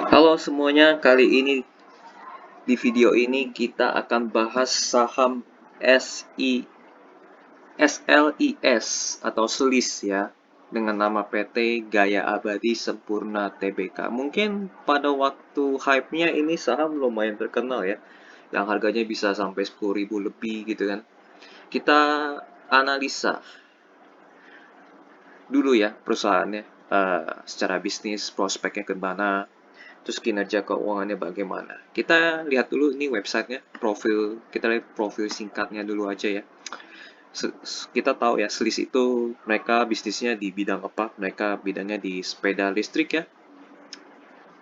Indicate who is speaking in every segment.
Speaker 1: Halo semuanya, kali ini di video ini kita akan bahas saham SLIS atau SLIS ya, dengan nama PT Gaya Abadi Sempurna Tbk. Mungkin pada waktu hype-nya ini saham lumayan terkenal ya, yang harganya bisa sampai 10.000 lebih gitu kan. Kita analisa dulu ya perusahaannya, secara bisnis, prospeknya ke mana, terus kinerja keuangannya bagaimana. Kita lihat dulu ini websitenya, kita lihat profil singkatnya dulu aja ya. Kita tahu ya, Slis itu mereka bisnisnya di bidang apa? Mereka bidangnya di sepeda listrik ya,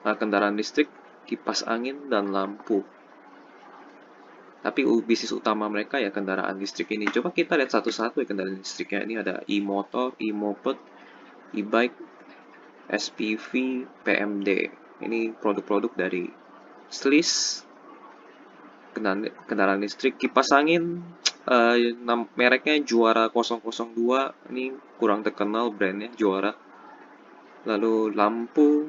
Speaker 1: kendaraan listrik, kipas angin, dan lampu. Tapi bisnis utama mereka ya kendaraan listrik ini. Coba kita lihat satu-satu ya kendaraan listriknya. Ini ada e-motor, e-moped, e-bike, SPV, PMD. Ini produk-produk dari Slis. Kendaraan listrik, kipas angin, mereknya Juara 002, ini kurang terkenal brandnya Juara. Lalu lampu,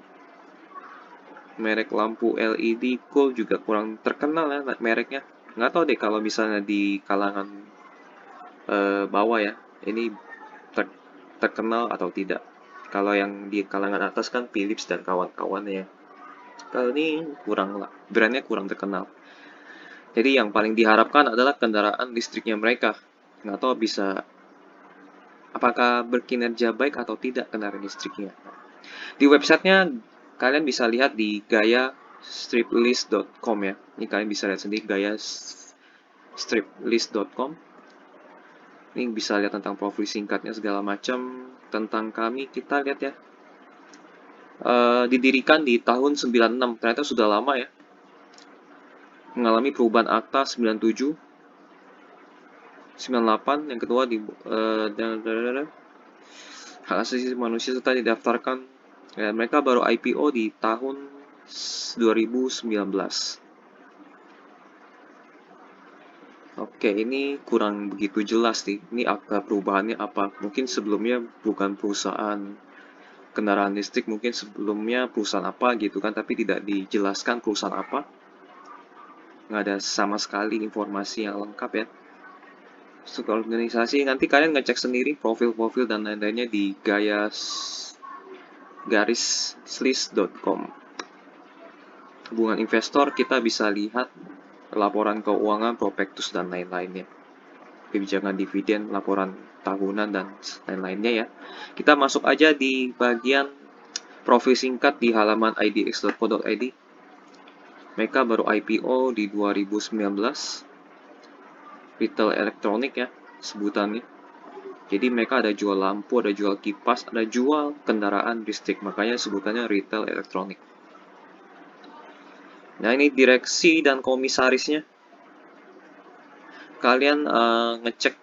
Speaker 1: merek lampu LED Cool juga kurang terkenal ya mereknya. Nggak tahu deh kalau misalnya di kalangan bawah ya, ini terkenal atau tidak. Kalau yang di kalangan atas kan Philips dan kawan-kawan ya. Kalau ini kurang lah, brandnya kurang terkenal. Jadi yang paling diharapkan adalah kendaraan listriknya mereka. Nggak tahu bisa apakah berkinerja baik atau tidak kendaraan listriknya. Di websitenya kalian bisa lihat di gayastriplist.com ya. Ini kalian bisa lihat sendiri gayastriplist.com. Ini bisa lihat tentang profil singkatnya segala macam tentang kami. Kita lihat ya. Didirikan di tahun 96, ternyata sudah lama ya. Mengalami perubahan akta 97, 98, yang kedua di hak asasi manusia serta didaftarkan. Ya, mereka baru IPO di tahun 2019. Oke, ini kurang begitu jelas nih. Ini akta perubahannya apa? Mungkin sebelumnya bukan perusahaan kendaraan listrik, mungkin sebelumnya perusahaan apa gitu kan, tapi tidak dijelaskan perusahaan apa. Nggak ada sama sekali informasi yang lengkap ya. Struktur organisasi, nanti kalian ngecek sendiri profil-profil dan lain-lainnya di garis-slis.com. Hubungan investor, kita bisa lihat laporan keuangan, prospektus, dan lain-lainnya. Kebijakan dividen, laporan tahunan, dan lain-lainnya ya. Kita masuk aja di bagian profil singkat di halaman idx.co.id. Mereka baru IPO di 2019. Retail elektronik ya sebutannya. Jadi mereka ada jual lampu, ada jual kipas, ada jual kendaraan listrik. Makanya sebutannya retail elektronik. Nah ini direksi dan komisarisnya. Kalian ngecek,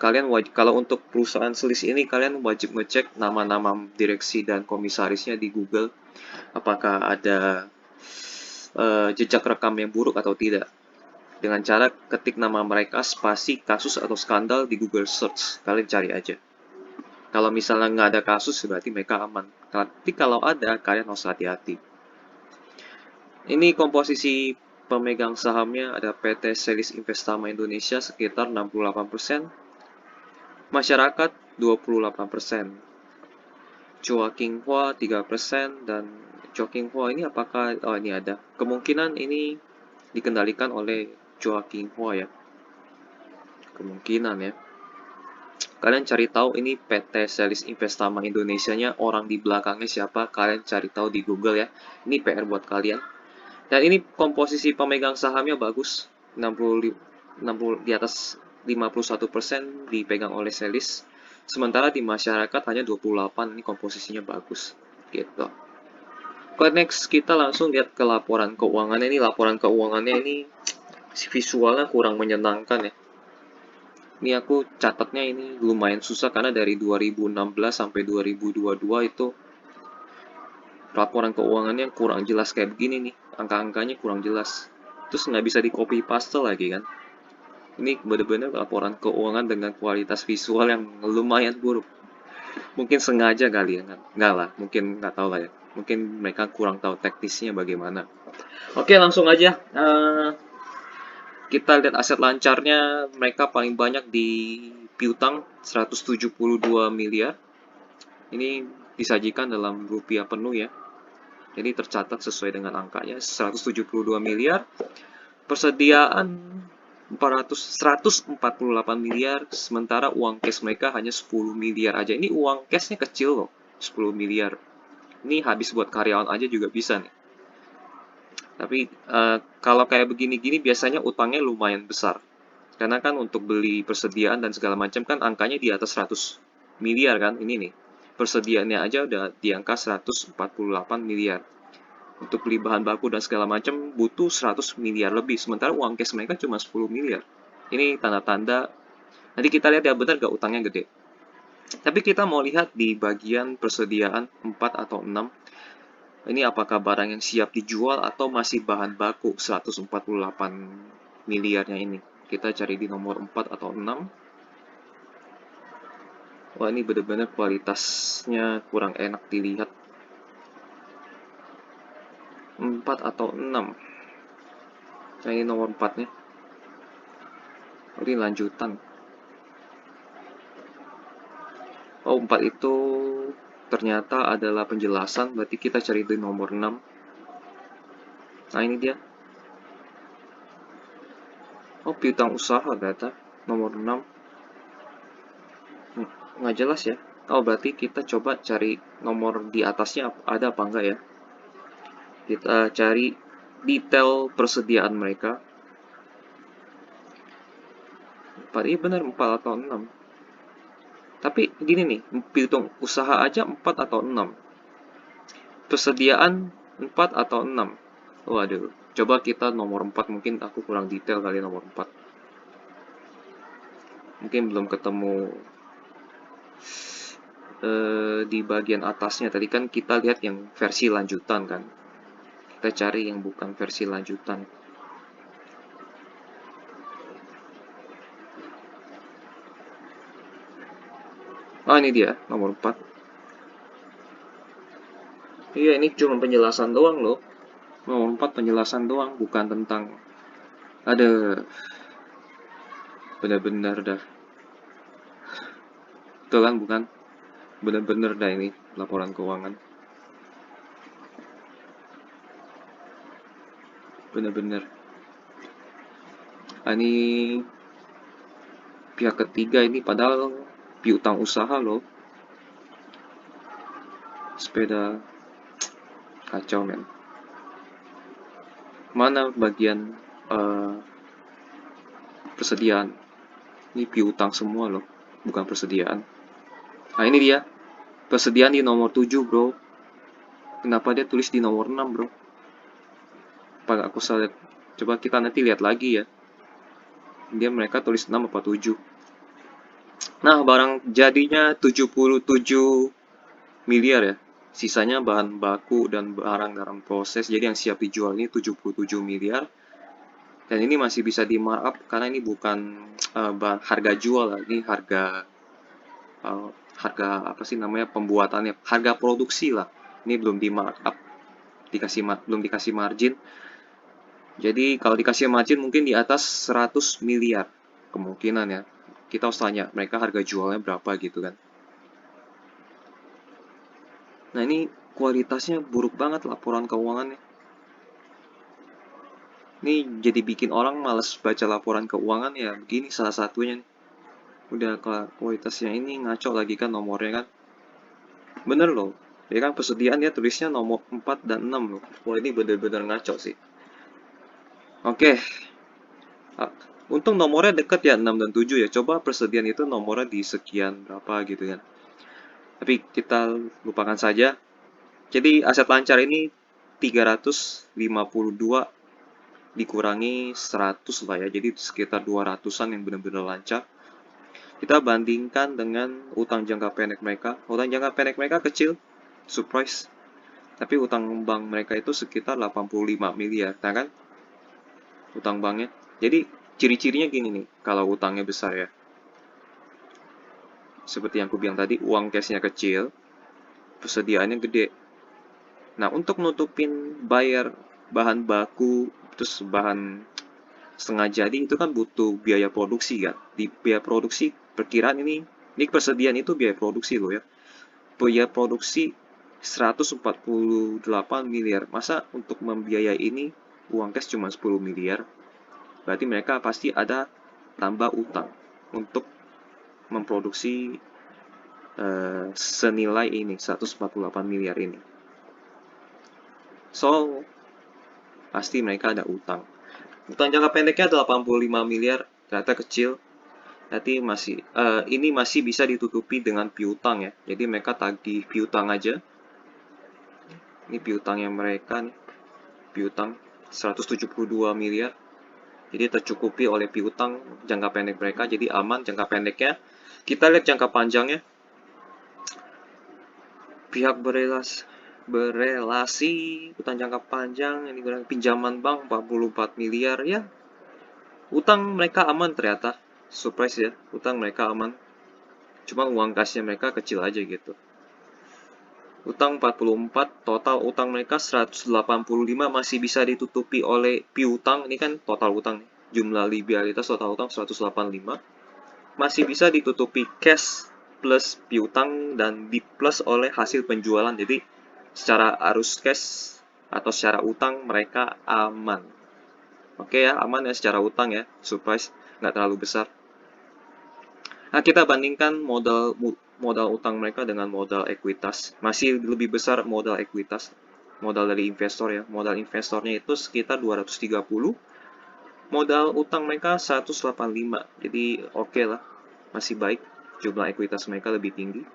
Speaker 1: kalau untuk perusahaan Slis ini kalian wajib ngecek nama-nama direksi dan komisarisnya di Google. Apakah ada jejak rekam yang buruk atau tidak. Dengan cara ketik nama mereka, spasi, kasus, atau skandal di Google Search. Kalian cari aja. Kalau misalnya nggak ada kasus, berarti mereka aman. Tapi kalau ada, kalian harus hati-hati. Ini komposisi pemegang sahamnya, ada PT Selis Investama Indonesia sekitar 68%, masyarakat 28%, Chua King Hua 3%, dan Chua King Hua ini apakah, oh ini ada, kemungkinan ini dikendalikan oleh Chua King Hua ya, kemungkinan ya. Kalian cari tahu ini PT Selis Investama Indonesia-nya, orang di belakangnya siapa, kalian cari tahu di Google ya. Ini PR buat kalian. Dan ini komposisi pemegang sahamnya bagus, 60 di atas 51% dipegang oleh Selis. Sementara di masyarakat hanya 28, ini komposisinya bagus. Gitu. Oke, next kita langsung lihat ke laporan keuangannya. Ini laporan keuangannya ini visualnya kurang menyenangkan ya. Ini aku catatnya ini lumayan susah karena dari 2016 sampai 2022 itu laporan keuangannya kurang jelas kayak begini nih. Angka-angkanya kurang jelas. Terus nggak bisa di copy paste lagi kan. Ini bener-bener laporan keuangan dengan kualitas visual yang lumayan buruk. Mungkin sengaja kali ya, nggak lah, mungkin nggak tahu lah ya. Mungkin mereka kurang tahu teknisnya bagaimana. Oke, langsung aja. Kita lihat aset lancarnya, mereka paling banyak di piutang 172 miliar. Ini disajikan dalam rupiah penuh ya. Jadi tercatat sesuai dengan angkanya 172 miliar. Persediaan 148 miliar, sementara uang cash mereka hanya 10 miliar aja. Ini uang cashnya kecil loh, 10 miliar. Ini habis buat karyawan aja juga bisa nih. Tapi kalau kayak begini-gini biasanya utangnya lumayan besar. Karena kan untuk beli persediaan dan segala macam kan angkanya di atas 100 miliar kan ini nih. Persediaannya aja udah di angka 148 miliar. Untuk beli bahan baku dan segala macam butuh 100 miliar lebih. Sementara uang cash mereka cuma 10 miliar. Ini tanda-tanda, nanti kita lihat ya benar gak utangnya gede. Tapi kita mau lihat di bagian persediaan 4 atau 6. Ini apakah barang yang siap dijual atau masih bahan baku 148 miliarnya ini. Kita cari di nomor 4 atau 6. Wah, ini benar-benar kualitasnya kurang enak dilihat. 4 atau 6. Nah, ini nomor 4-nya. Ini lanjutan. Oh, 4 itu ternyata adalah penjelasan, berarti kita cari di nomor 6. Nah, ini dia. Oh, piutang usaha data nomor 6. Nggak jelas ya. Oh, berarti kita coba cari nomor di atasnya ada apa enggak ya. Kita cari detail persediaan mereka. 4, ini benar 4 atau 6. Tapi gini nih, piutang usaha aja 4 atau 6. Persediaan 4 atau 6. Waduh, coba kita nomor 4, mungkin aku kurang detail kali nomor 4. Mungkin belum ketemu di bagian atasnya. Tadi kan kita lihat yang versi lanjutan kan. Kita cari yang bukan versi lanjutan. Oh, ini dia, nomor 4. Iya, ini cuma penjelasan doang loh. Nomor 4 penjelasan doang, bukan tentang... Ada benar-benar dah. Itu kan bukan? Benar-benar dah ini laporan keuangan. Benar-benar. Ini pihak ketiga ini padahal piutang usaha loh. Sepeda kacau men. Mana bagian persediaan? Ini piutang semua loh, bukan persediaan. Nah, ini dia. Persediaan di nomor 7, bro. Kenapa dia tulis di nomor 6, bro? Apa aku salah? Coba kita nanti lihat lagi ya. Dia mereka tulis 6 apa 7. Nah, barang jadinya 77 miliar ya. Sisanya bahan baku dan barang dalam proses. Jadi yang siap dijual ini 77 miliar. Dan ini masih bisa di markup karena ini bukan harga jual, ini harga harga apa sih namanya pembuatannya, harga produksi lah. Ini belum di markup, belum dikasih margin. Jadi kalau dikasih margin mungkin di atas 100 miliar kemungkinan ya. Kita harus tanya mereka harga jualnya berapa gitu kan. Nah, ini kualitasnya buruk banget laporan keuangannya. Ini jadi bikin orang males baca laporan keuangan ya, begini salah satunya nih. Udah kualitasnya ini ngaco lagi kan nomornya kan. Bener loh, ya kan persediaan dia tulisnya nomor 4 dan 6 loh. Wah, ini bener-bener ngaco sih. Oke, untung nomornya deket ya 6 dan 7 ya. Coba persediaan itu nomornya di sekian berapa gitu kan. Tapi kita lupakan saja. Jadi aset lancar ini 352 dikurangi 100 lah ya. Jadi sekitar 200-an yang benar-benar lancar. Kita bandingkan dengan utang jangka pendek mereka. Utang jangka pendek mereka kecil, surprise. Tapi utang bank mereka itu sekitar 85 miliar, nah kan? Utang banknya. Jadi ciri-cirinya gini nih, kalau utangnya besar ya. Seperti yang aku bilang tadi, uang cashnya kecil, persediaannya gede. Nah, untuk nutupin bayar bahan baku, terus bahan setengah jadi itu kan butuh biaya produksi kan. Di biaya produksi perkiraan ini persediaan itu biaya produksi loh ya. Biaya produksi 148 miliar. Masa untuk membiayai ini uang cash cuma 10 miliar? Berarti mereka pasti ada tambah utang untuk memproduksi senilai ini 148 miliar ini. So, pasti mereka ada utang. Utang jangka pendeknya 85 miliar, ternyata kecil. Nanti ini masih bisa ditutupi dengan piutang ya. Jadi mereka tagih piutang aja. Ini piutangnya mereka nih. Piutang 172 miliar. Jadi tercukupi oleh piutang jangka pendek mereka. Jadi aman jangka pendeknya. Kita lihat jangka panjangnya. Pihak berelasi utang jangka panjang ini pinjaman bank 44 miliar ya. Utang mereka aman ternyata. Surprise ya, utang mereka aman. Cuma uang kasnya mereka kecil aja gitu. Utang 44, total utang mereka 185 masih bisa ditutupi oleh piutang. Ini kan total utang nih. Jumlah liabilitas total utang 185. Masih bisa ditutupi cash plus piutang dan di plus oleh hasil penjualan. Jadi secara arus cash atau secara utang mereka aman. Oke ya, aman ya secara utang ya. Surprise, nggak terlalu besar. Nah, kita bandingkan modal utang mereka dengan modal ekuitas. Masih lebih besar modal ekuitas. Modal dari investor ya. Modal investornya itu sekitar 230. Modal utang mereka 185. Jadi oke lah. Masih baik. Jumlah ekuitas mereka lebih tinggi.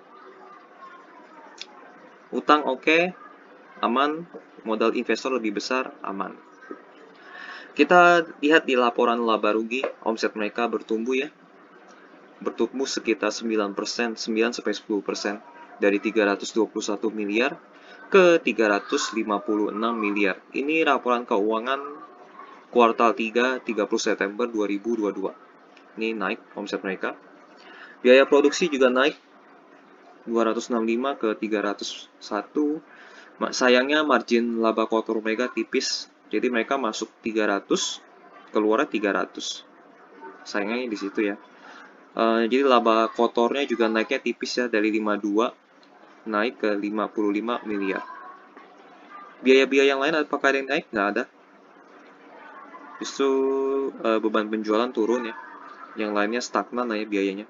Speaker 1: Utang oke, aman. Modal investor lebih besar, aman. Kita lihat di laporan laba rugi, omset mereka bertumbuh ya. Bertumbuh sekitar 9%, 9-10% dari 321 miliar ke 356 miliar. Ini laporan keuangan kuartal 3, 30 September 2022. Ini naik omset mereka. Biaya produksi juga naik 265 ke 301. Sayangnya margin laba kotor mereka tipis. Jadi mereka masuk 300, keluarnya 300. Sayangnya di situ ya. Jadi laba kotornya juga naiknya tipis ya, dari 52 naik ke 55 miliar. Biaya-biaya yang lain apakah ada yang naik? Nggak ada. Justru beban penjualan turun ya. Yang lainnya stagnan ya biayanya.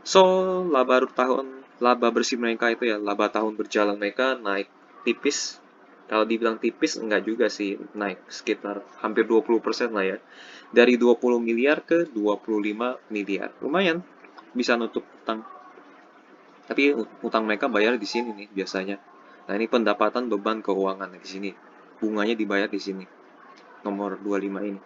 Speaker 1: So, laba bersih mereka itu ya, laba tahun berjalan mereka naik tipis. Kalau dibilang tipis, enggak juga sih, naik sekitar hampir 20% lah ya. Dari 20 miliar ke 25 miliar. Lumayan, bisa nutup utang. Tapi utang mereka bayar di sini nih biasanya. Nah, ini pendapatan beban keuangan di sini. Bunganya dibayar di sini. Nomor 25 ini.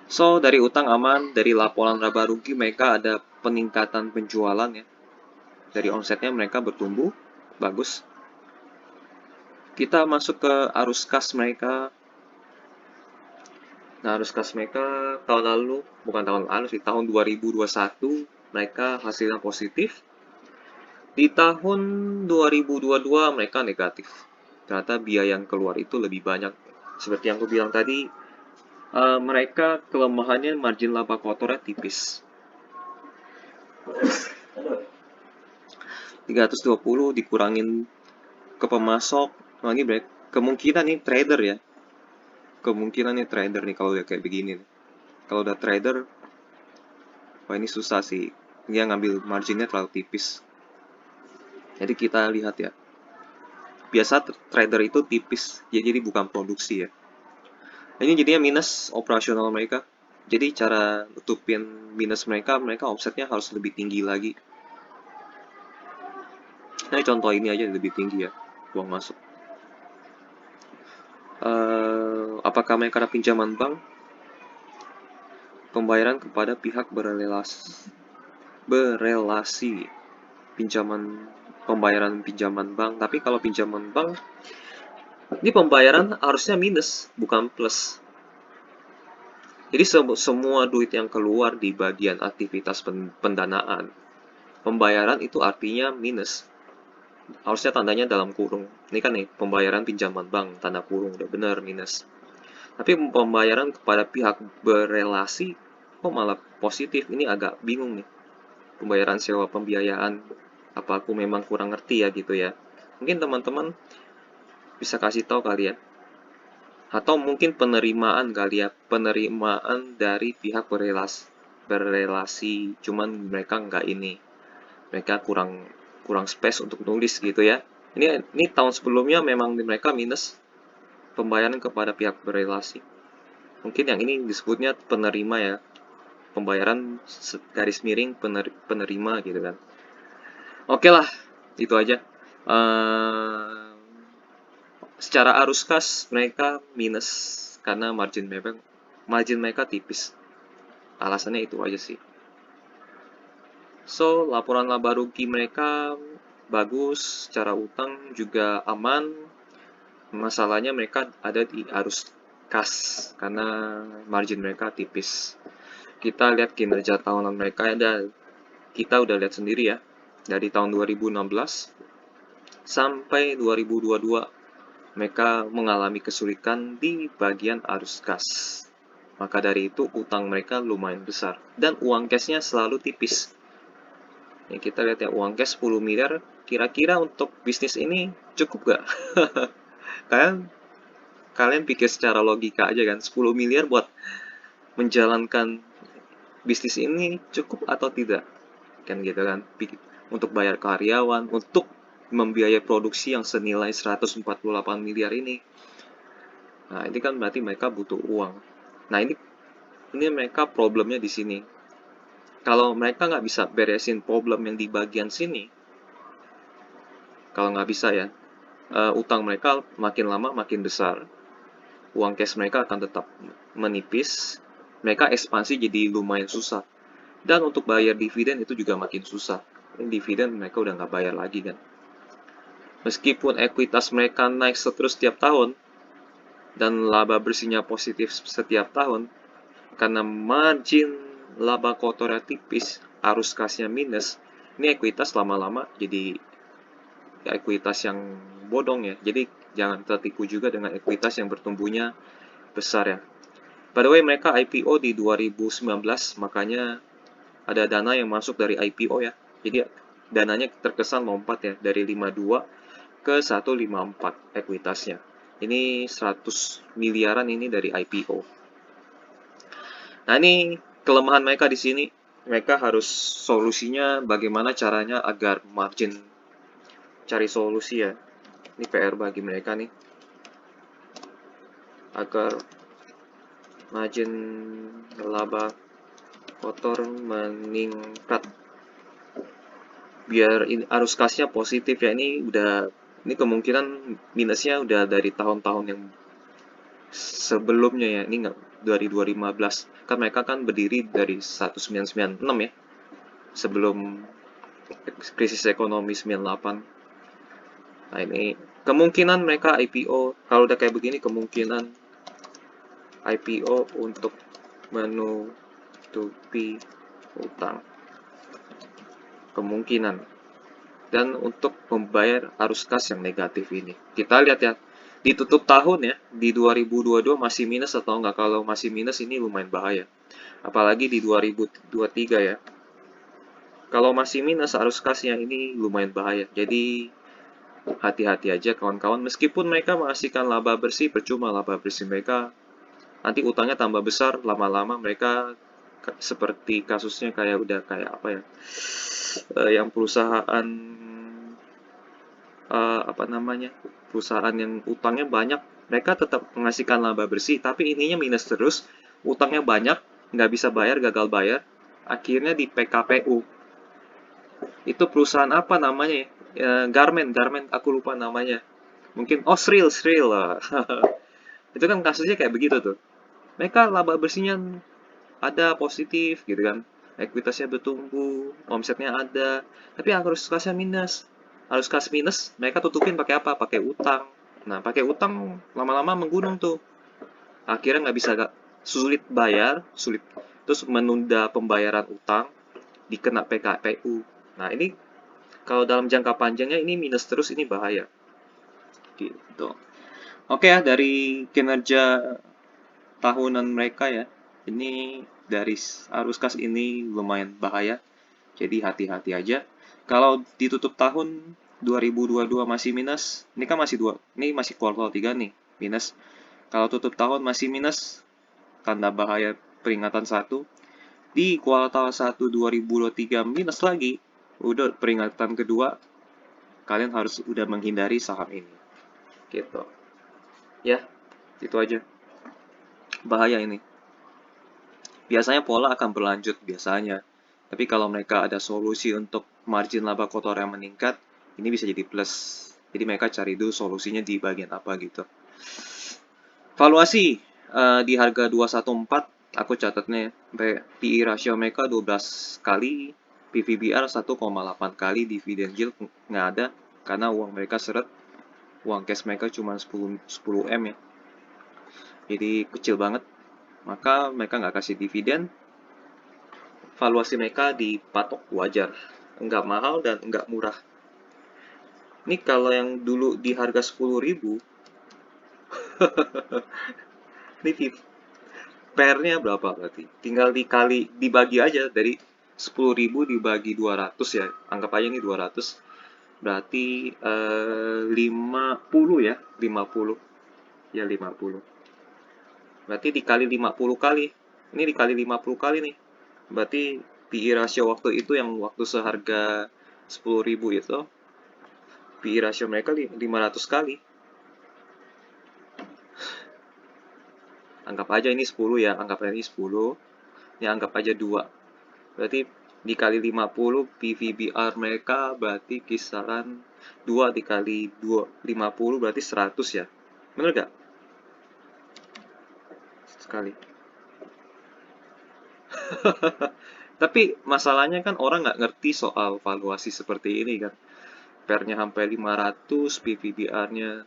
Speaker 1: So, dari utang aman, dari laporan laba rugi mereka ada peningkatan penjualan ya. Dari omsetnya mereka bertumbuh, bagus. Kita masuk ke arus kas mereka. Nah, arus kas mereka tahun lalu, bukan tahun lalu sih, tahun 2021 mereka hasilnya positif. Di tahun 2022 mereka negatif. Ternyata biaya yang keluar itu lebih banyak. Seperti yang aku bilang tadi, mereka kelemahannya margin laba kotornya tipis. 320 dikurangin ke pemasok. Nah, ini kemungkinan nih trader ya. Kemungkinan nih trader nih kalau udah kayak begini. Kalau udah trader, wah ini susah sih. Dia ngambil marginnya terlalu tipis. Jadi kita lihat ya. Biasa trader itu tipis, ya, jadi bukan produksi ya. Ini jadinya minus operasional mereka. Jadi cara nutupin minus mereka omsetnya harus lebih tinggi lagi. Nah, contoh ini aja lebih tinggi ya, uang masuk. Apakah mereka ada pinjaman bank? Pembayaran kepada pihak berelasi pembayaran pinjaman bank. Tapi kalau pinjaman bank, ini pembayaran harusnya minus, bukan plus. Jadi semua duit yang keluar di bagian aktivitas pendanaan, pembayaran itu artinya minus. Harusnya tandanya dalam kurung. Ini kan nih, pembayaran pinjaman bank, tanda kurung, udah bener minus. Tapi pembayaran kepada pihak berelasi, kok malah positif? Ini agak bingung nih. Pembayaran sewa pembiayaan, apa aku memang kurang ngerti ya gitu ya. Mungkin teman-teman bisa kasih tahu kali ya. Atau mungkin penerimaan kali ya, penerimaan dari pihak berelasi, cuman mereka nggak ini, mereka kurang kurang space untuk nulis gitu ya. Ini tahun sebelumnya memang mereka minus pembayaran kepada pihak berelasi. Mungkin yang ini disebutnya penerima ya, pembayaran garis miring penerima gitu kan. Oke lah, itu aja. Uh, Secara arus kas mereka minus karena margin mereka tipis. Alasannya itu aja sih. So, laporan laba rugi mereka bagus, secara utang juga aman. Masalahnya mereka ada di arus kas karena margin mereka tipis. Kita lihat kinerja tahunan mereka kita udah lihat sendiri ya. Dari tahun 2016 sampai 2022 mereka mengalami kesulitan di bagian arus kas. Maka dari itu utang mereka lumayan besar dan uang cashnya selalu tipis. Ya, kita lihat ya, uang cash 10 miliar kira-kira untuk bisnis ini cukup gak? kalian kalian pikir secara logika aja kan, 10 miliar buat menjalankan bisnis ini cukup atau tidak? Kan gitu kan, untuk bayar karyawan, untuk membiayai produksi yang senilai 148 miliar ini. Nah, ini kan berarti mereka butuh uang. Nah, ini mereka problemnya di sini. Kalau mereka nggak bisa beresin problem yang di bagian sini, kalau nggak bisa ya, utang mereka makin lama makin besar. Uang cash mereka akan tetap menipis. Mereka ekspansi jadi lumayan susah. Dan untuk bayar dividen itu juga makin susah. Dividen mereka udah nggak bayar lagi kan. Meskipun ekuitas mereka naik terus setiap tahun, dan laba bersihnya positif setiap tahun, karena margin laba kotornya tipis, arus kasnya minus, ini ekuitas lama-lama jadi ekuitas yang bodong ya. Jadi jangan tertipu juga dengan ekuitas yang bertumbuhnya besar ya. By the way, mereka IPO di 2019, makanya ada dana yang masuk dari IPO ya. Jadi dananya terkesan lompat ya, dari 52 ke 154 ekuitasnya. Ini 100 miliaran ini dari IPO. Nah, ini kelemahan mereka di sini. Mereka harus solusinya bagaimana caranya agar margin, cari solusi ya. Ini PR bagi mereka nih. Agar margin laba kotor meningkat. Biar arus kasnya positif ya. Ini kemungkinan minusnya udah dari tahun-tahun yang sebelumnya ya. Ini nggak dari 2015. Kan mereka kan berdiri dari 1996 ya. Sebelum krisis ekonomi 98. Nah, ini kemungkinan mereka IPO. Kalau udah kayak begini, kemungkinan IPO untuk menutupi utang. Kemungkinan. Dan untuk membayar arus kas yang negatif ini. Kita lihat ya, di tutup tahun ya, di 2022 masih minus atau enggak. Kalau masih minus ini lumayan bahaya. Apalagi di 2023 ya. Kalau masih minus arus kasnya ini lumayan bahaya. Jadi hati-hati aja kawan-kawan. Meskipun mereka menghasilkan laba bersih, percuma laba bersih mereka. Nanti utangnya tambah besar, lama-lama mereka seperti kasusnya kayak udah kayak apa ya, yang perusahaan apa namanya, perusahaan yang utangnya banyak, mereka tetap menghasilkan laba bersih, tapi ininya minus terus, utangnya banyak, nggak bisa bayar, gagal bayar, akhirnya di PKPU. Itu perusahaan apa namanya ya? Garment, aku lupa namanya. Mungkin, oh Sril lah. Itu kan kasusnya kayak begitu tuh. Mereka laba bersihnya ada positif gitu kan, ekuitasnya bertumbuh, omsetnya ada, tapi arus kasnya minus. Arus kas minus, mereka tutupin pakai apa? Pakai utang. Nah, pakai utang lama-lama menggunung tuh. Akhirnya nggak bisa sulit bayar, sulit terus menunda pembayaran utang, dikena PKPU. Nah, ini kalau dalam jangka panjangnya ini minus terus, ini bahaya. Gitu. Oke ya, dari kinerja tahunan mereka ya, ini dari arus kas ini lumayan bahaya. Jadi hati-hati aja. Kalau ditutup tahun 2022 masih minus, ini kan masih ini masih kuartal 3 nih, minus. Kalau tutup tahun masih minus, tanda bahaya peringatan 1. Di kuartal 1 2023 minus lagi, udah peringatan kedua, kalian harus udah menghindari saham ini. Gitu. Ya, itu aja. Bahaya ini. Biasanya pola akan berlanjut biasanya. Tapi kalau mereka ada solusi untuk margin laba kotor yang meningkat, ini bisa jadi plus. Jadi mereka cari dulu solusinya di bagian apa gitu. Valuasi di harga 214 aku catatnya PI rasio mereka 12 kali, PVBR 1,8 kali, dividen yield nggak ada karena uang mereka seret, uang cash mereka cuma 10 M ya. Jadi kecil banget. Maka mereka nggak kasih dividen, valuasi mereka dipatok wajar, nggak mahal dan nggak murah. Ini kalau yang dulu di harga 10.000, ini pairnya berapa berarti? Tinggal dibagi aja dari 10.000 dibagi 200 ya. Anggap aja ini 200. Berarti 50 ya, 50. Ya 50. Berarti dikali 50 kali. Ini dikali 50 kali nih. Berarti PI rasio waktu itu yang waktu seharga 10.000 itu, PI rasio mereka 500 kali. Anggap aja ini 10 ya, anggap aja ini 10. Ya anggap aja 2. Berarti dikali 50 PVBR mereka berarti kisaran 2 dikali 2, 50 berarti 100 ya. Bener gak? Sekali. Tapi masalahnya kan orang nggak ngerti soal valuasi seperti ini kan. Pairnya sampai 500, PVBR-nya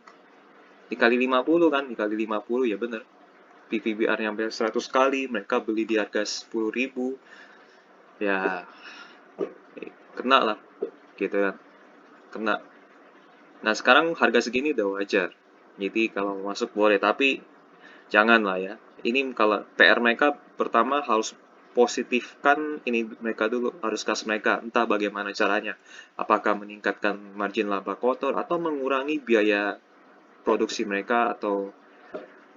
Speaker 1: dikali 50 kan, dikali 50 ya bener. PVBR-nya sampai 100 kali, mereka beli di harga 10.000. Ya, kena lah, gitu kan. Kena. Nah, sekarang harga segini udah wajar. Jadi kalau masuk boleh, tapi jangan lah ya. Ini kalau PR mereka pertama harus positifkan ini mereka dulu, harus kas mereka, entah bagaimana caranya. Apakah meningkatkan margin laba kotor atau mengurangi biaya produksi mereka, atau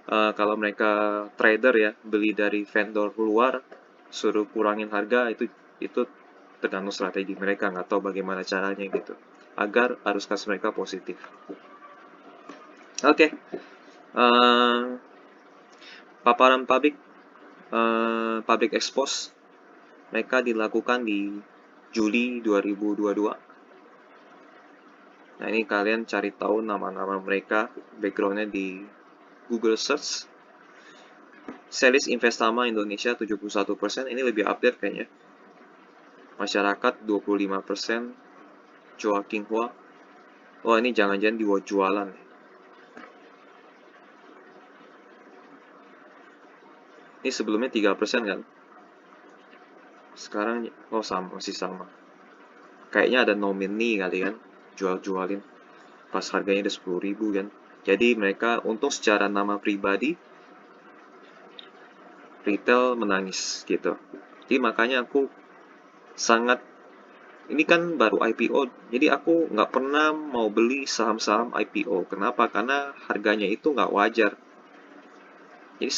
Speaker 1: kalau mereka trader ya, beli dari vendor luar, suruh kurangin harga, itu tergantung strategi mereka, nggak tahu bagaimana caranya gitu. Agar arus kas mereka positif. Oke. Paparan public expose mereka dilakukan di Juli 2022. Nah, ini kalian cari tahu nama-nama mereka, backgroundnya di Google Search. Selis Investama Indonesia 71%, ini lebih update kayaknya. Masyarakat 25%, Chua King Hua. Oh, ini jangan-jangan jualan. Ini sebelumnya 3% kan? Sekarang, oh sama, masih sama. Kayaknya ada nomini kali kan, jual-jualin. Pas harganya udah 10.000 kan. Jadi mereka untung secara nama pribadi, retail menangis gitu. Jadi makanya aku sangat, ini kan baru IPO, jadi aku nggak pernah mau beli saham-saham IPO. Kenapa? Karena harganya itu nggak wajar. Jadi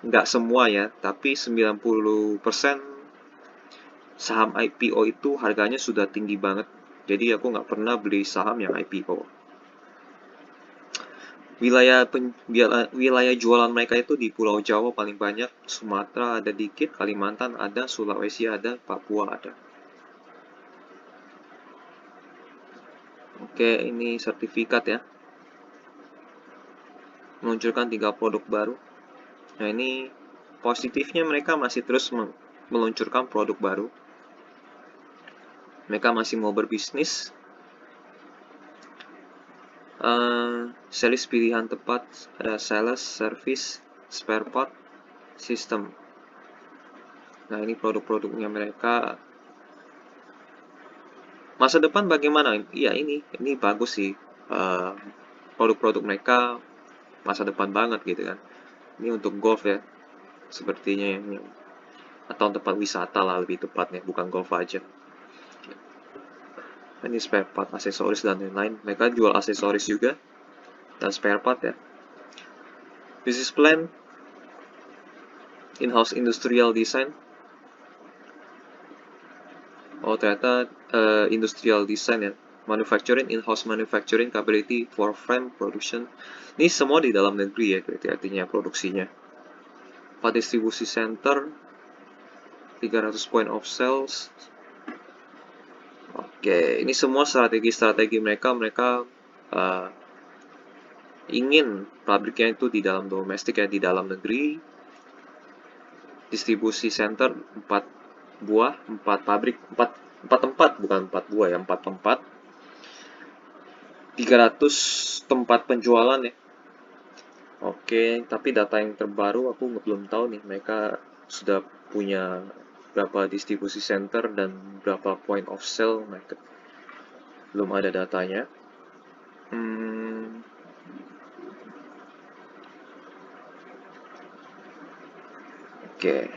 Speaker 1: nggak semua ya, tapi 90% saham IPO itu harganya sudah tinggi banget. Jadi aku nggak pernah beli saham yang IPO. Wilayah jualan mereka itu di Pulau Jawa paling banyak, Sumatera ada dikit, Kalimantan ada, Sulawesi ada, Papua ada. Oke, ini sertifikat ya. Meluncurkan 3 produk baru. Nah, ini positifnya mereka masih terus meluncurkan produk baru. Mereka masih mau berbisnis. Sales pilihan tepat, ada sales, service, spare part. System. Nah, ini produk-produknya mereka. Masa depan bagaimana? Iya, ini bagus sih. Produk-produk mereka masa depan banget gitu kan. Ini untuk golf ya, sepertinya atau tempat wisata lah lebih tepatnya, bukan golf aja. Ini spare part, aksesoris dan lain-lain. Mereka jual aksesoris juga dan spare part ya. Business plan, in-house industrial design. Oh, ternyata industrial design ya. Manufacturing, in-house manufacturing capability for frame production. Ini semua di dalam negeri ya, berarti artinya produksinya. 4 distribusi center, 300 point of sales. Oke, ini semua strategi-strategi mereka. Mereka ingin pabriknya itu di dalam domestik ya, di dalam negeri. Distribusi center 4 buah, 4 pabrik, 4 tempat, bukan 4 buah ya, 4 tempat. 300 tempat penjualan ya. Oke, tapi data yang terbaru aku belum tahu nih, mereka sudah punya berapa distribusi center dan berapa point of sale, mereka belum ada datanya. Oke.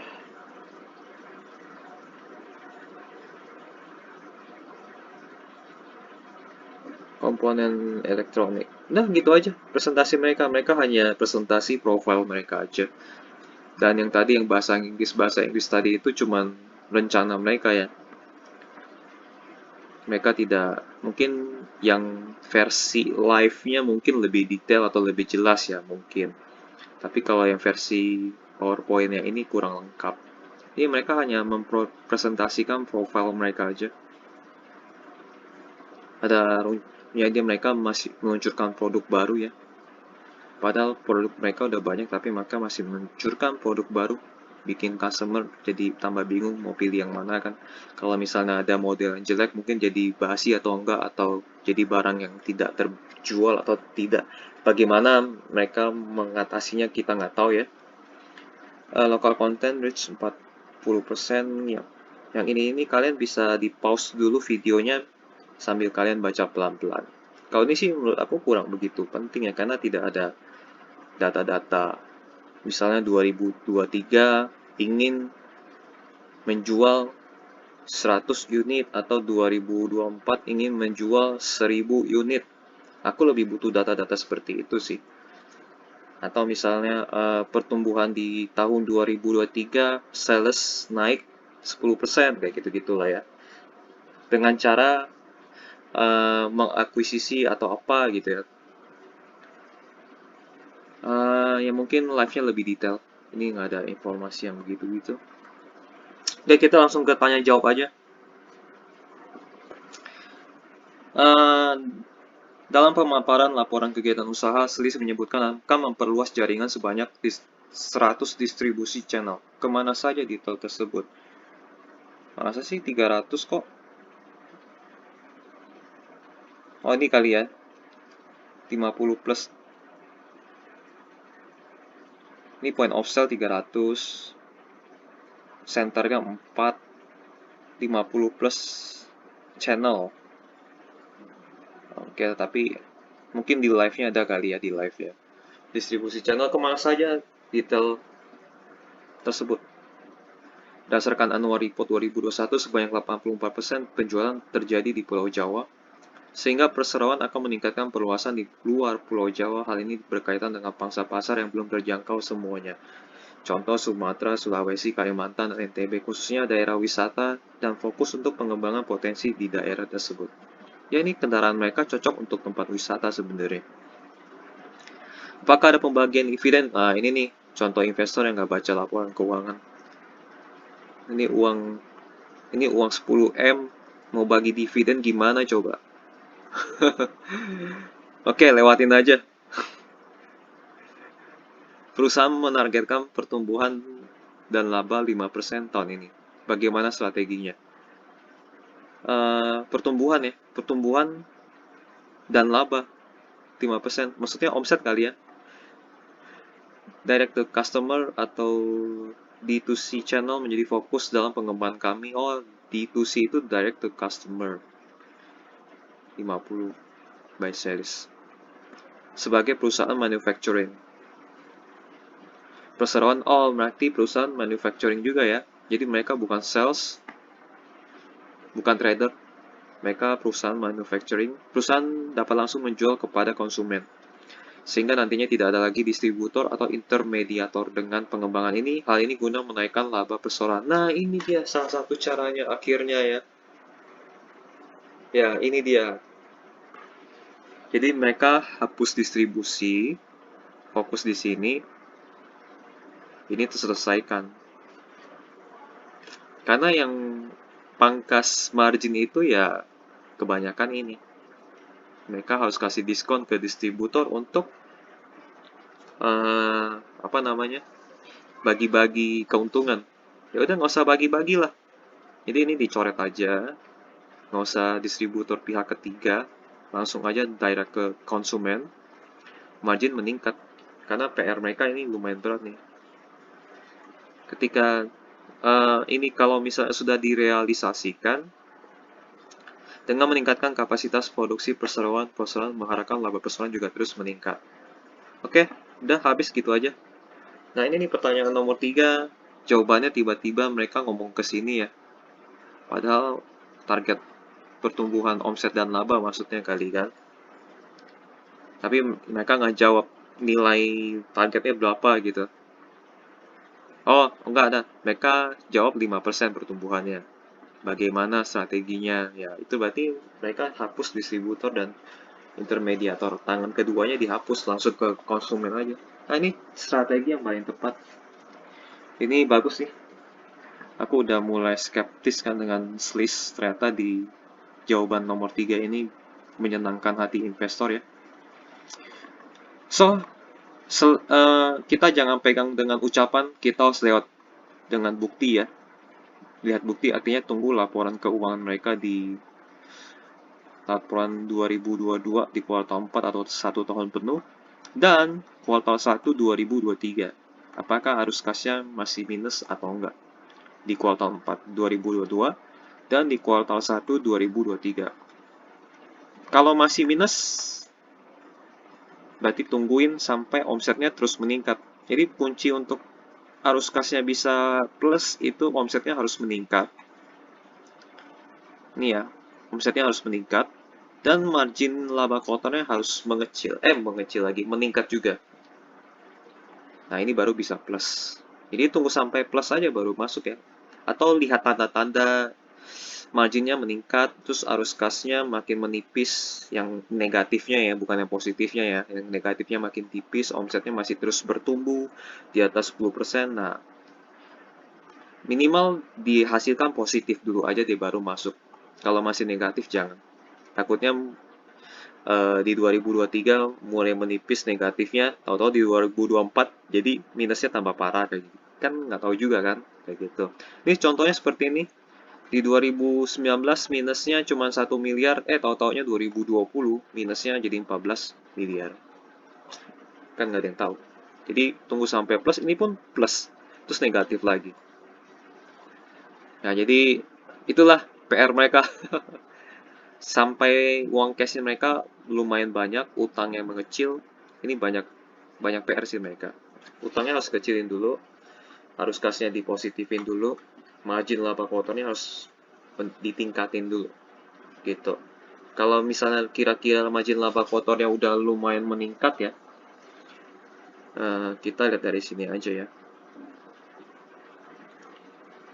Speaker 1: Komponen elektronik. Nah, gitu aja presentasi mereka. Mereka hanya presentasi profile mereka aja. Dan yang tadi yang bahasa Inggris tadi itu cuman rencana mereka ya. Mereka tidak, mungkin yang versi live-nya mungkin lebih detail atau lebih jelas ya mungkin. Tapi kalau yang versi PowerPoint-nya ini kurang lengkap. Ini mereka hanya mempresentasikan profile mereka aja. Jadi mereka masih meluncurkan produk baru ya. Padahal produk mereka udah banyak, tapi mereka masih meluncurkan produk baru, bikin customer jadi tambah bingung mau pilih yang mana kan. Kalau misalnya ada model yang jelek, mungkin jadi basi atau enggak, atau jadi barang yang tidak terjual atau tidak. Bagaimana mereka mengatasinya kita nggak tahu ya. Local content reach 40% ya. Yang ini kalian bisa di pause dulu videonya sambil kalian baca pelan-pelan. Kalau ini sih menurut aku kurang begitu penting ya, karena tidak ada data-data. Misalnya 2023 ingin menjual 100 unit atau 2024 ingin menjual 1000 unit. Aku lebih butuh data-data seperti itu sih. Atau misalnya pertumbuhan di tahun 2023 sales naik 10% kayak gitu-gitulah ya. Dengan cara mengakuisisi atau apa gitu ya. Ya mungkin live-nya lebih detail. Ini nggak ada informasi yang begitu-gitu. Oke, kita langsung ke tanya jawab aja. Dalam pemaparan laporan kegiatan usaha, Selis menyebutkan akan memperluas jaringan sebanyak 100 distribusi channel. Kemana saja detail tersebut? Masa sih 300 kok? Oh, ini kali ya. 50 plus. Ini point of sale 300. Centernya 4. 50 plus channel. Oke, tapi mungkin di live-nya ada kali ya, di live ya. Distribusi channel kemana saja detail tersebut. Berdasarkan annual report 2021, sebanyak 84% penjualan terjadi di Pulau Jawa, sehingga perseroan akan meningkatkan perluasan di luar Pulau Jawa. Hal ini berkaitan dengan pangsa pasar yang belum terjangkau semuanya. Contoh Sumatera, Sulawesi, Kalimantan, dan NTB, khususnya daerah wisata, dan fokus untuk pengembangan potensi di daerah tersebut. Ya, ini kendaraan mereka cocok untuk tempat wisata sebenarnya. Apakah ada pembagian dividen? Nah, ini nih, contoh investor yang nggak baca laporan keuangan. Ini uang 10M, mau bagi dividen gimana coba? Oke, lewatin aja. Perusahaan menargetkan pertumbuhan dan laba 5% tahun ini. Bagaimana strateginya? Pertumbuhan dan laba 5%. Maksudnya omset kali ya. direct to customer atau D2C channel menjadi fokus dalam pengembangan kami. Oh, D2C itu direct to customer. 50 by series. Sebagai perusahaan manufacturing. Perseroan, oh berarti perusahaan manufacturing juga ya. Jadi mereka bukan sales, bukan trader. Mereka perusahaan manufacturing. Perusahaan dapat langsung menjual kepada konsumen. Sehingga nantinya tidak ada lagi distributor atau intermediator. Dengan pengembangan ini, hal ini guna menaikkan laba perseroan. Nah, ini dia salah satu caranya akhirnya ya. Ya, ini dia. Jadi mereka hapus distribusi, fokus di sini. Ini terselesaikan. Karena yang pangkas margin itu ya kebanyakan ini. Mereka harus kasih diskon ke distributor untuk apa namanya? Bagi-bagi keuntungan. Ya udah nggak usah bagi-bagi lah. Jadi ini dicoret aja, nggak usah distributor pihak ketiga, langsung aja direct ke konsumen. Margin meningkat karena PR mereka ini lumayan berat nih. Ketika ini kalau misalnya sudah direalisasikan, dengan meningkatkan kapasitas produksi perseroan mengharapkan laba perseroan juga terus meningkat. Oke, udah habis gitu aja. Nah ini nih pertanyaan nomor 3, jawabannya tiba-tiba mereka ngomong ke sini ya. Padahal target pertumbuhan omset dan laba maksudnya kali kan. Tapi mereka nggak jawab nilai targetnya berapa gitu. Oh, enggak ada. Mereka jawab 5% pertumbuhannya. Bagaimana strateginya? Ya, itu berarti mereka hapus distributor dan intermediator. Tangan keduanya dihapus langsung ke konsumen aja. Nah, ini strategi yang paling tepat. Ini bagus sih. Aku udah mulai skeptis kan dengan Sliss. Ternyata di jawaban nomor 3 ini menyenangkan hati investor ya. So, kita jangan pegang dengan ucapan, kita harus lewat dengan bukti ya. Lihat bukti artinya tunggu laporan keuangan mereka di laporan 2022 di kuartal 4 atau 1 tahun penuh dan kuartal 1 2023. Apakah arus kasnya masih minus atau enggak di kuartal 4 2022 dan di kuartal 1 2023. Kalau masih minus, berarti tungguin sampai omsetnya terus meningkat. Jadi kunci untuk arus kasnya bisa plus itu omsetnya harus meningkat. Ini ya, omsetnya harus meningkat dan margin laba kotornya harus mengecil lagi, meningkat juga. Nah, ini baru bisa plus. Jadi tunggu sampai plus aja baru masuk ya. Atau lihat tanda-tanda marginnya meningkat, terus arus kasnya makin menipis, yang negatifnya ya, bukan yang positifnya ya. Yang negatifnya makin tipis, omsetnya masih terus bertumbuh di atas 10%. Nah, minimal dihasilkan positif dulu aja dia baru masuk. Kalau masih negatif jangan. Takutnya di 2023 mulai menipis negatifnya, tahu-tahu di 2024 jadi minusnya tambah parah kayak gitu. Kan nggak tahu juga kan kayak gitu. Ini contohnya seperti ini. Di 2019 minusnya cuma 1 miliar, tahu-taunya 2020 minusnya jadi 14 miliar. Kan nggak ada yang tahu. Jadi tunggu sampai plus, ini pun plus, terus negatif lagi. Nah, jadi itulah PR mereka. Sampai uang cashnya mereka lumayan banyak, utang yang mengecil. Ini banyak PR sih mereka. Utangnya harus kecilin dulu, harus kasnya dipositifin dulu, margin laba kotornya harus ditingkatin dulu, gitu. Kalau misalnya kira-kira margin laba kotornya udah lumayan meningkat ya, kita lihat dari sini aja ya.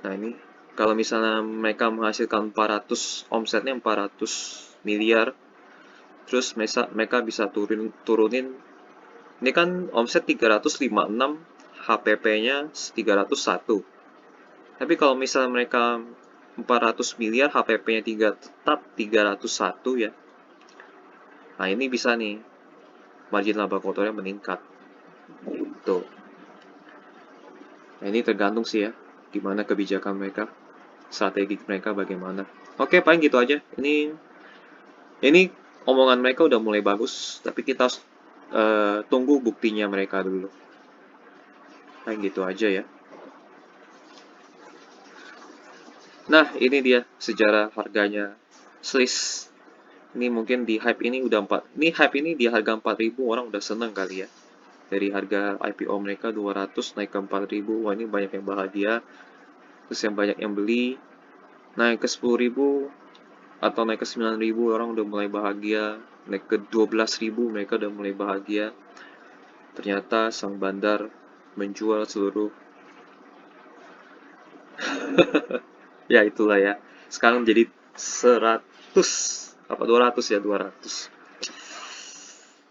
Speaker 1: Nah ini, kalau misalnya mereka menghasilkan 400, omsetnya 400 miliar, terus mereka bisa turunin, ini kan omset 356, HPP-nya 301. Tapi kalau misalnya mereka 400 miliar, HPP-nya tetap 301 ya. Nah ini bisa nih, margin laba kotornya meningkat. Gitu. Nah ini tergantung sih ya, gimana kebijakan mereka, strategi mereka bagaimana. Oke, paling gitu aja. Ini omongan mereka udah mulai bagus, tapi kita harus tunggu buktinya mereka dulu. Nah, gitu aja ya. Nah, ini dia sejarah harganya Sliss. Ini mungkin di hype ini udah 4. Ini hype ini di harga 4.000 orang udah seneng kali ya. Dari harga IPO mereka 200 naik ke 4.000. Wah, ini banyak yang bahagia. Terus yang banyak yang beli. Naik ke 10.000 atau naik ke 9.000 orang udah mulai bahagia. Naik ke 12.000 mereka udah mulai bahagia. Ternyata sang bandar menjual seluruh. Ya itulah ya. Sekarang jadi 100 apa 200 ya 200.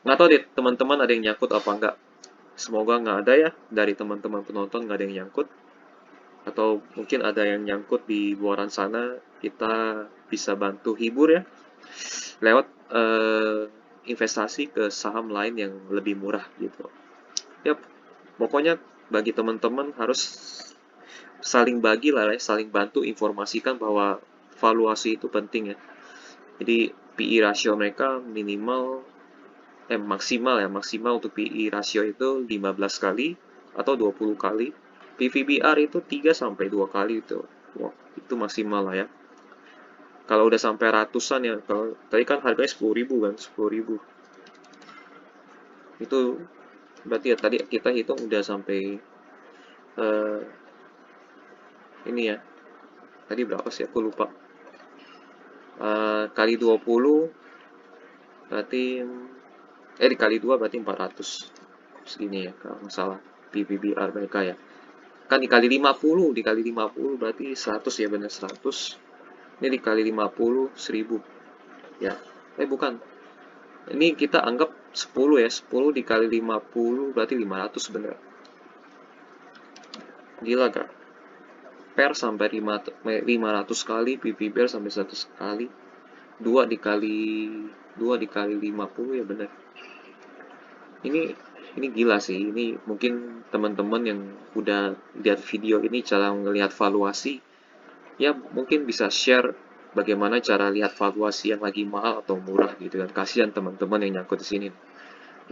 Speaker 1: Nggak tahu deh teman-teman ada yang nyangkut apa enggak. Semoga nggak ada ya dari teman-teman penonton nggak ada yang nyangkut. Atau mungkin ada yang nyangkut di luaran sana, kita bisa bantu hibur ya lewat investasi ke saham lain yang lebih murah gitu. Ya, pokoknya bagi teman-teman harus saling bagi lah ya, saling bantu informasikan bahwa valuasi itu penting ya. Jadi PE rasio mereka minimal maksimal ya, maksimal untuk PE rasio itu 15 kali atau 20 kali. PVBR itu 3 sampai 2 kali itu. Wah, itu maksimal lah ya. Kalau udah sampai ratusan ya, kalau tadi kan harganya 10.000 kan, 10.000. Itu berarti ya tadi kita hitung udah sampai eh, ini ya. Tadi berapa sih aku lupa. Kali 20 berarti dikali 2 berarti 400. Segini ya kalau nggak salah PVBR mereka ya. Kan dikali 50 berarti 100 ya benar 100. Ini dikali 50 1000 ya. Bukan. Ini kita anggap 10 ya. 10 dikali 50 berarti 500 bener. Gila gak? Per sampai 500 kali, PVBR sampai 100 kali. 2 dikali 50 ya bener. Ini gila sih. Ini mungkin teman-teman yang udah lihat video ini cara ngelihat valuasi, ya mungkin bisa share bagaimana cara lihat valuasi yang lagi mahal atau murah gitu kan. Kasihan teman-teman yang nyangkut di sini.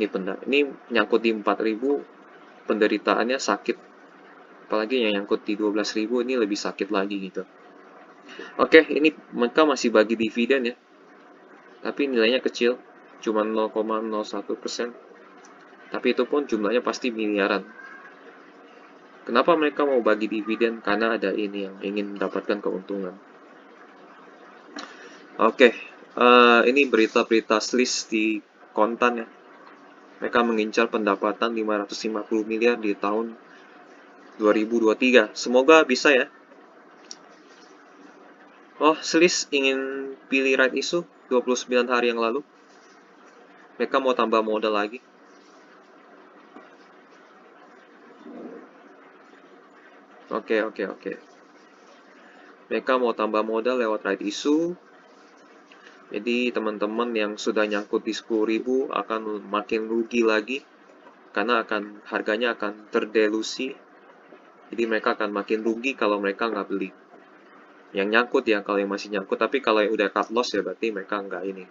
Speaker 1: Ini nyangkut di 4.000, penderitaannya sakit. Apalagi yang nyangkut di 12.000 ini lebih sakit lagi gitu. Oke, ini mereka masih bagi dividen ya. Tapi nilainya kecil, cuma 0,01%. Tapi itu pun jumlahnya pasti miliaran. Kenapa mereka mau bagi dividen? Karena ada ini yang ingin mendapatkan keuntungan. Oke, ini berita-berita Sliss di kontan ya. Mereka mengincar pendapatan 550 miliar di tahun 2023. Semoga bisa ya. Oh, Sliss ingin pilih right issue 29 hari yang lalu. Mereka mau tambah modal lagi. Oke. Mereka mau tambah modal lewat right issue. Jadi teman-teman yang sudah nyangkut di 10.000 akan makin rugi lagi. Karena harganya akan terdelusi. Jadi mereka akan makin rugi kalau mereka nggak beli. Yang nyangkut ya, kalau yang masih nyangkut. Tapi kalau yang udah cut loss ya berarti mereka nggak ini.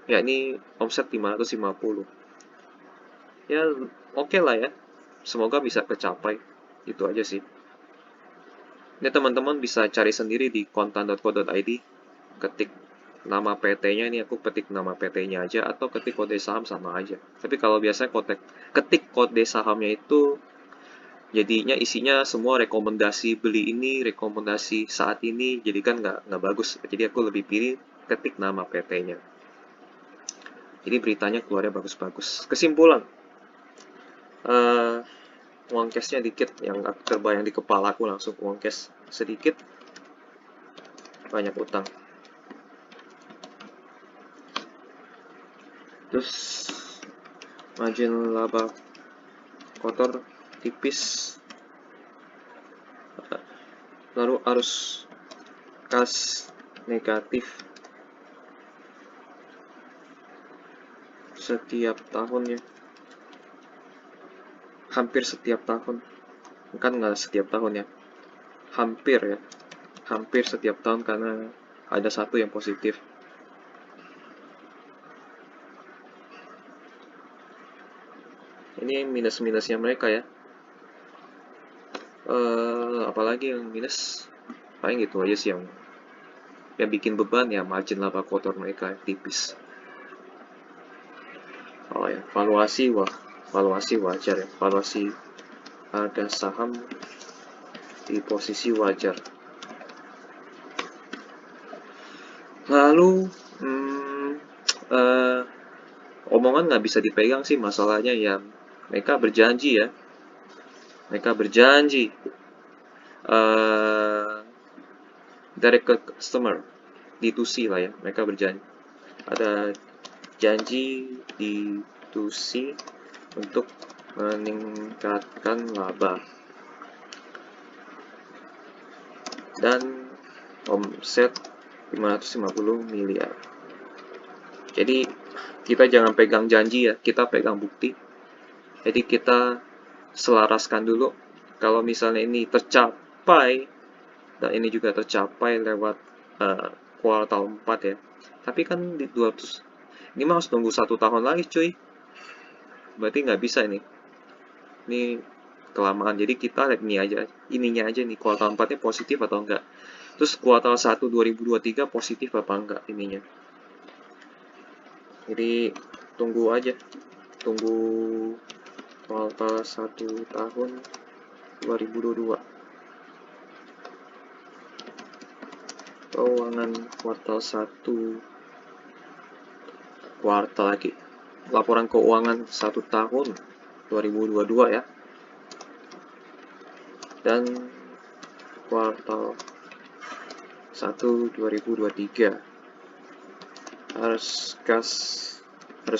Speaker 1: Ya ini omset 550. Ya oke lah ya. Semoga bisa kecapai. Itu aja sih. Ini teman-teman bisa cari sendiri di kontan.co.id. Ketik nama PT-nya, ini aku ketik nama PT-nya aja atau ketik kode saham sama aja. Tapi kalau biasanya ketik kode sahamnya itu jadinya isinya semua rekomendasi beli ini, rekomendasi saat ini, jadi kan nggak bagus. Jadi aku lebih pilih ketik nama PT-nya. Jadi beritanya keluarnya bagus-bagus. Kesimpulan, uang cashnya dikit, yang terbayang di kepala aku langsung uang cash sedikit, banyak utang. Terus margin laba kotor tipis, lalu arus kas negatif setiap tahun ya, hampir setiap tahun, kan nggak setiap tahun ya, hampir setiap tahun karena ada satu yang positif. Ini minus-minusnya mereka ya. Apalagi yang minus, paling gitu aja sih yang bikin beban ya, margin laba kotor mereka tipis. Oh ya, valuasi wajar ya, valuasi harga saham di posisi wajar. Lalu omongan nggak bisa dipegang sih, masalahnya ya mereka berjanji ya, mereka berjanji direct ke customer, D2C lah ya, mereka berjanji ada janji D2C untuk meningkatkan laba dan omset 550 miliar. Jadi kita jangan pegang janji ya, kita pegang bukti. Jadi kita selaraskan dulu. Kalau misalnya ini tercapai dan ini juga tercapai lewat kuartal 4 ya. Tapi kan di 200, ini mah harus tunggu 1 tahun lagi cuy. Berarti nggak bisa ini. Ini kelamaan. Jadi kita lihat ininya aja nih, kuartal 4-nya positif atau enggak. Terus kuartal 1 2023 positif apa enggak ininya. Jadi tunggu aja. Tunggu kuartal 1 tahun 2022. Keuangan kuartal 1 kuartal lagi. Laporan keuangan 1 tahun 2022 ya. Dan kuartal 1 2023 harus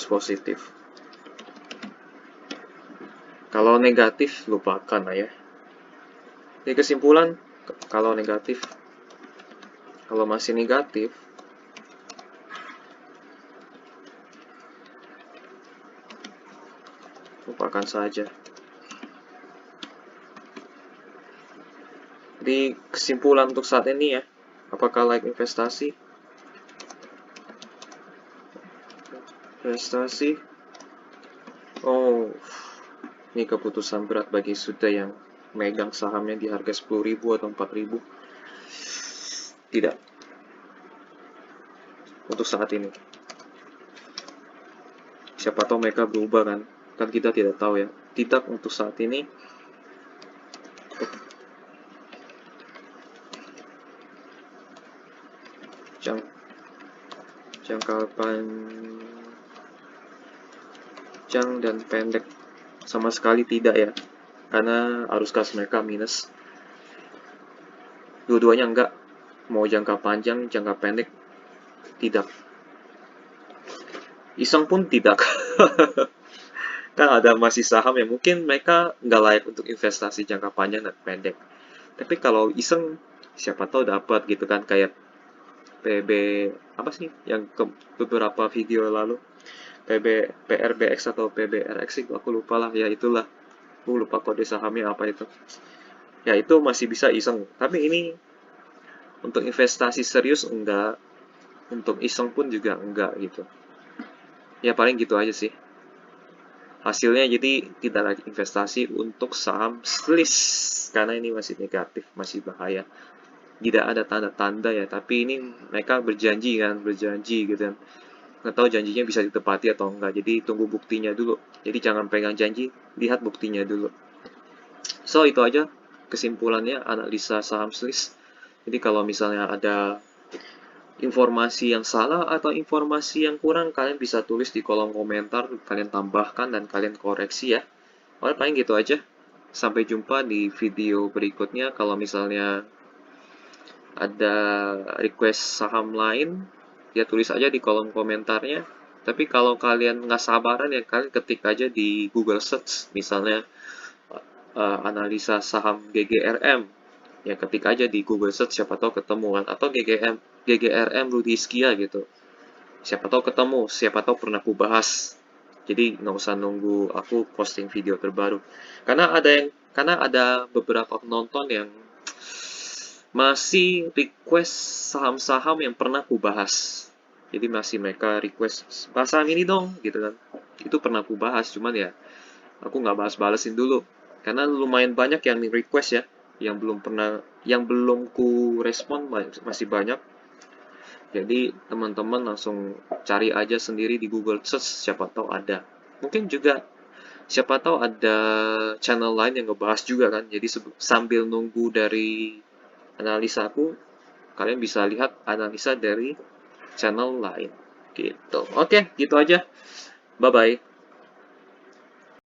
Speaker 1: positif. Kalau negatif lupakan lah ya. Ini kesimpulan, kalau masih negatif, lupakan saja. Jadi kesimpulan untuk saat ini ya, apakah like investasi? Oh, ini keputusan berat bagi Suda yang megang sahamnya di harga 10.000 atau 4.000. Tidak. Untuk saat ini. Siapa tahu mereka berubah kan? Kan kita tidak tahu ya. Tidak untuk saat ini. Jangka panjang dan pendek sama sekali tidak ya, karena arus kas mereka minus. Dua-duanya enggak, mau jangka panjang, jangka pendek tidak. Iseng pun tidak. Kan ada masih saham yang mungkin mereka nggak layak untuk investasi jangka panjang dan pendek. Tapi kalau iseng, siapa tahu dapat gitu kan, kayak PB apa sih yang beberapa video lalu, PRBX atau PBRX, aku lupa lah ya, itulah, aku lupa kode sahamnya apa itu ya. Itu masih bisa iseng, tapi ini untuk investasi serius enggak, untuk iseng pun juga enggak gitu ya. Paling gitu aja sih hasilnya. Jadi tidak lagi investasi untuk saham list karena ini masih negatif, masih bahaya. Tidak ada tanda-tanda ya, tapi ini mereka berjanji gitu kan. Nggak tahu janjinya bisa ditepati atau enggak, jadi tunggu buktinya dulu. Jadi jangan pegang janji, lihat buktinya dulu. So itu aja kesimpulannya analisa saham list. Jadi kalau misalnya ada informasi yang salah atau informasi yang kurang, kalian bisa tulis di kolom komentar, kalian tambahkan dan kalian koreksi ya. Oke, paling gitu aja. Sampai jumpa di video berikutnya. Kalau misalnya ada request saham lain, ya tulis aja di kolom komentarnya. Tapi kalau kalian nggak sabaran ya, kalian ketik aja di Google Search, misalnya analisa saham GGRM. Ya ketik aja di Google Search, siapa tahu ketemuan. Atau GGRM Rudy Skia gitu. Siapa tahu ketemu, siapa tahu pernah aku bahas. Jadi nggak usah nunggu aku posting video terbaru. Karena ada beberapa penonton yang masih request saham-saham yang pernah aku bahas. Jadi masih mereka request bahas saham ini dong, gitu kan. Itu pernah aku bahas, cuman ya Aku nggak balas-balesin dulu. Karena lumayan banyak yang request ya, yang belum ku respon masih banyak. Jadi teman-teman langsung cari aja sendiri di Google Search, siapa tahu ada. Mungkin juga siapa tahu ada channel lain yang ngebahas juga kan. Jadi sambil nunggu dari analisa aku, kalian bisa lihat analisa dari channel lain. Gitu. Oke, gitu aja. Bye-bye.